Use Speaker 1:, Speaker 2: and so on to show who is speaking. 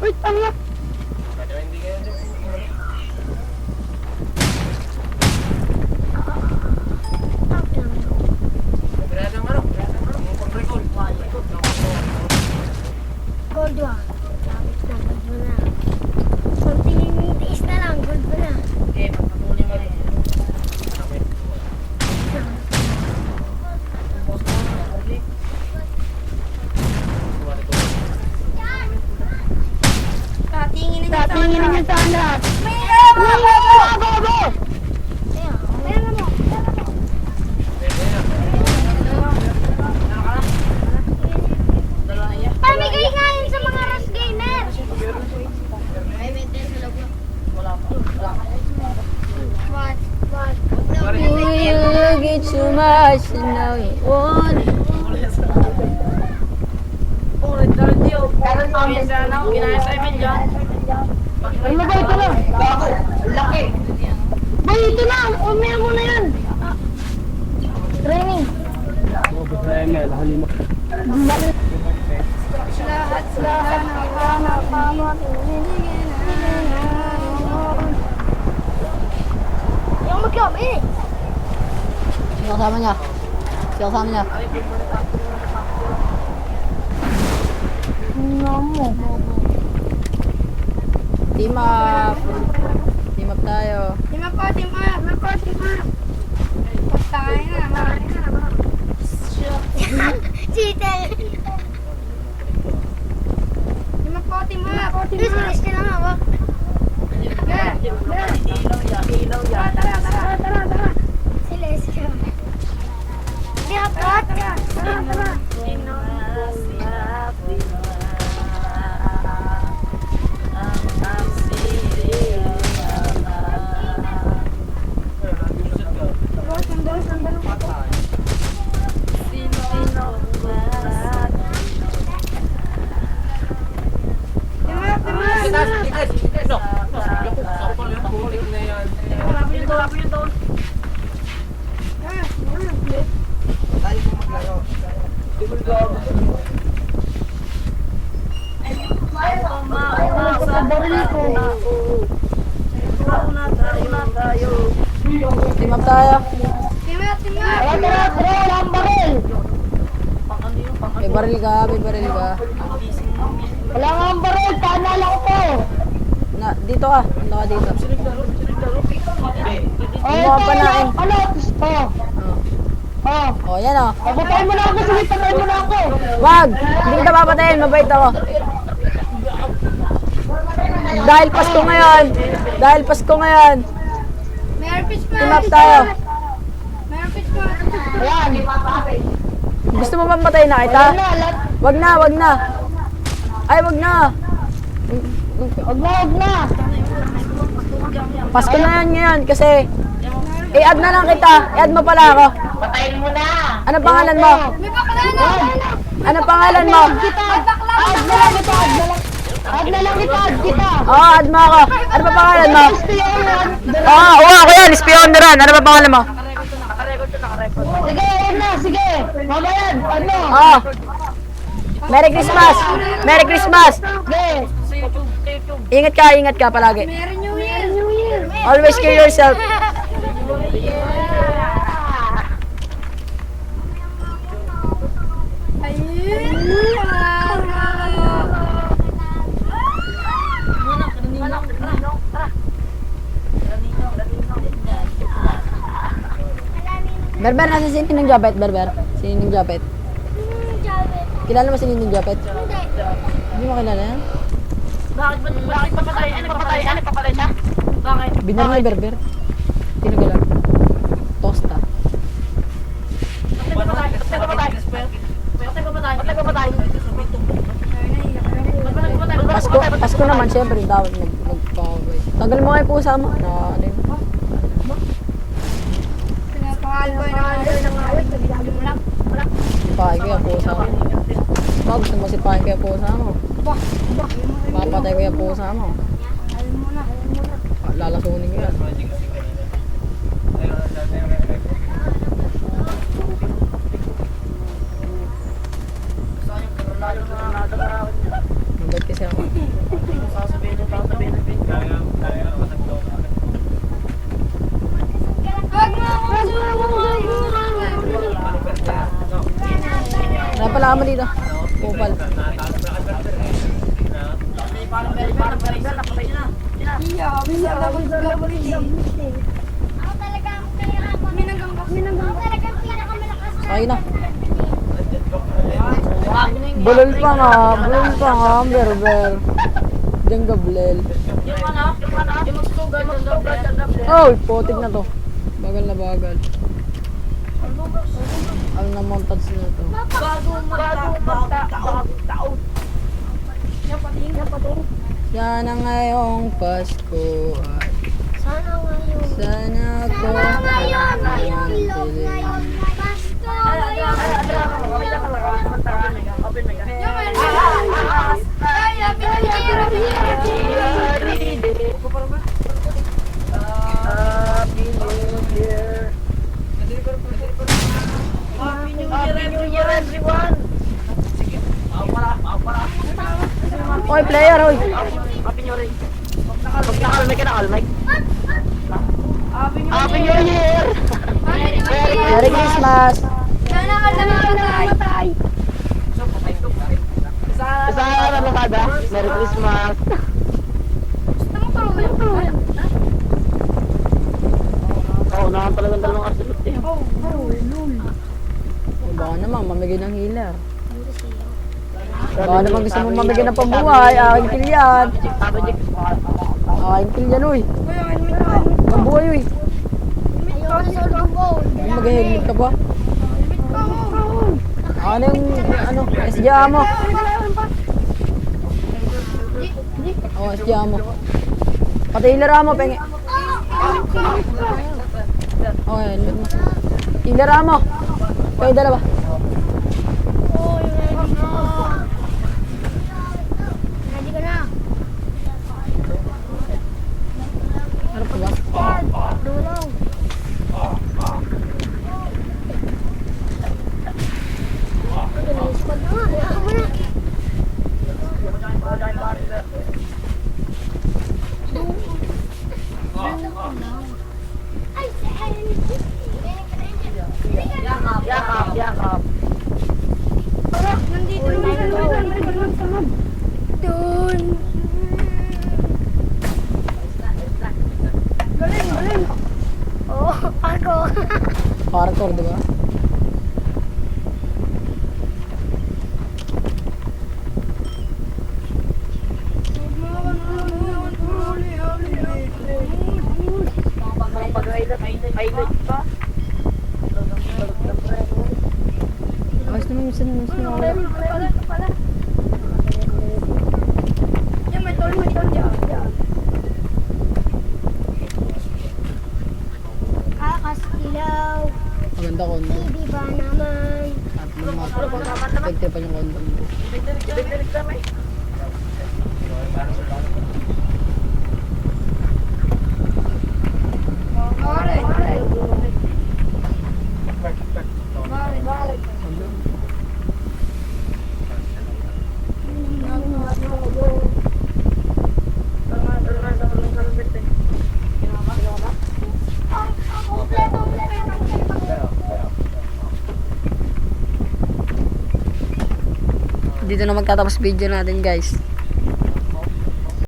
Speaker 1: Wait, tanga! Gold ba? Lapit na, gold mo na. Konting tiis na lang, gold mo na.
Speaker 2: Okay, pagpatuloy mo rin.
Speaker 1: Tatingin na niya sa anak.
Speaker 2: May
Speaker 1: Go! Ayan mo. Pamigay nga yun sa mga Rush Gamer. What?
Speaker 3: You get too much and now you want it.
Speaker 1: Ano ba ito na? Laki. Ba ito na, umaya mo na yan. Training. Lahat nakakapamot. Yung mag-club eh.
Speaker 3: Sino kasama niya? Sino kasama niya? Team up! Team up tayo.
Speaker 1: Team up. Pagtangay na. Cheater. Team up. Please, ka na nga. Tara. Celeste. Tara.
Speaker 3: Team up tayo. May baril ka.
Speaker 1: Wala nga ang baril, panala ko to.
Speaker 3: Dito ka. Ano ka dito?
Speaker 1: Oh,
Speaker 3: pa na eh. Oh, yan oh.
Speaker 1: Papatayin mo na ako, sige, patayin mo na ako.
Speaker 3: Wag! Hindi kita papatayin, mabait ako. Dahil Pasko ngayon.
Speaker 1: May airfish pa.
Speaker 3: Team up tayo.
Speaker 1: May airfish pa. Ayan.
Speaker 3: Gusto mo bang patayin na kita? Wag na. Ay, wag na.
Speaker 1: Wag na.
Speaker 3: Pasko na yan ngayon kasi i-add na lang kita. I-add mo pala ako.
Speaker 2: Patayin mo na!
Speaker 3: Ano pangalan mo?
Speaker 1: May bakla na.
Speaker 3: Ano pangalan mo?
Speaker 1: Add na lang kita.
Speaker 3: Oo, add mo ako. Ano pa pangalan mo? Oo, ako yan. Espion na rin. Ano pa pangalan mo?
Speaker 1: Sige, ayan na, sige. Mamayan, ano?
Speaker 3: Oo. Merry Christmas.
Speaker 1: Sige.
Speaker 3: Ingat ka palagi.
Speaker 1: Merry New Year.
Speaker 3: Always care yourself. Berber, nasa si Ninong Japet, Berber? Si Ninong Japet. Kilala mo si Ninong Japet? Hindi mo kilala yan?
Speaker 2: Bakit papatay? Ano papatay siya? Bakit?
Speaker 3: Binar na Berber. Tinagalan. Tosta. Pasko naman, siyempre, dapat magpapaway. Tagal mo nga yung pusa mo. Ano yun? Sipahin ko yung pusa mo. Ba, gusto mo sipahin ko yung pusa mo? Papatay ko yung pusa mo. Lalasunin ko yan. kasama dito. Kupal.
Speaker 2: Parang very napatay na.
Speaker 1: Ako talaga ang pinakaminanggang ako talaga ang pinakamalakas na.
Speaker 3: Sakay na. Bulol pa nga, berber. Diyan gablel.
Speaker 2: Yung magsusugan,
Speaker 3: Oh, potik na to. Bagal na bagal. Ano na montage na to?
Speaker 2: taon.
Speaker 3: Sana ngayong Pasko ay
Speaker 1: Sana ngayon.
Speaker 3: sana ko
Speaker 1: Ngayon, love ngayon. Pasko
Speaker 2: everyone!
Speaker 3: Oy, player, oy.
Speaker 2: Happy New Year! Pag nakalmay ka na, kalmay. Happy New Year!
Speaker 3: Merry Christmas.
Speaker 1: Sana ka na mamatay.
Speaker 2: Sa na bakada, Merry Christmas! Oo, naman talagang dalawang arsilot eh.
Speaker 3: Oh, baka naman, mamigay ng healer. Baka naman gusto mo mamigay ng pambuhay. Aking kill yan. Aking kill yan, uy. Pambuhay, uy.
Speaker 1: Ayoko na sa lubong.
Speaker 3: Mag-helmet ka pa. Ano yung, SGA mo? Oo, SGA mo. Pati healer mo, pengi. Oo, helmet mo. Healer mo. Kayo dalawa.
Speaker 1: Ready ka na.
Speaker 3: Harap ka ba?
Speaker 1: Dulong. Squad na nga. Hayaan mo na. Ay,
Speaker 2: Yakap.
Speaker 1: nandito naman. Doon. Galing. Oo, ako.
Speaker 3: Hardcore, di ba?
Speaker 2: Pilot pa.
Speaker 3: Ayos naman yung sinunod na wala.
Speaker 1: Kakastilaw.
Speaker 3: Maganda kondo.
Speaker 1: Hindi ba naman?
Speaker 3: At mga effective pa yung kondo mo. Dito na magtatapos video natin, guys.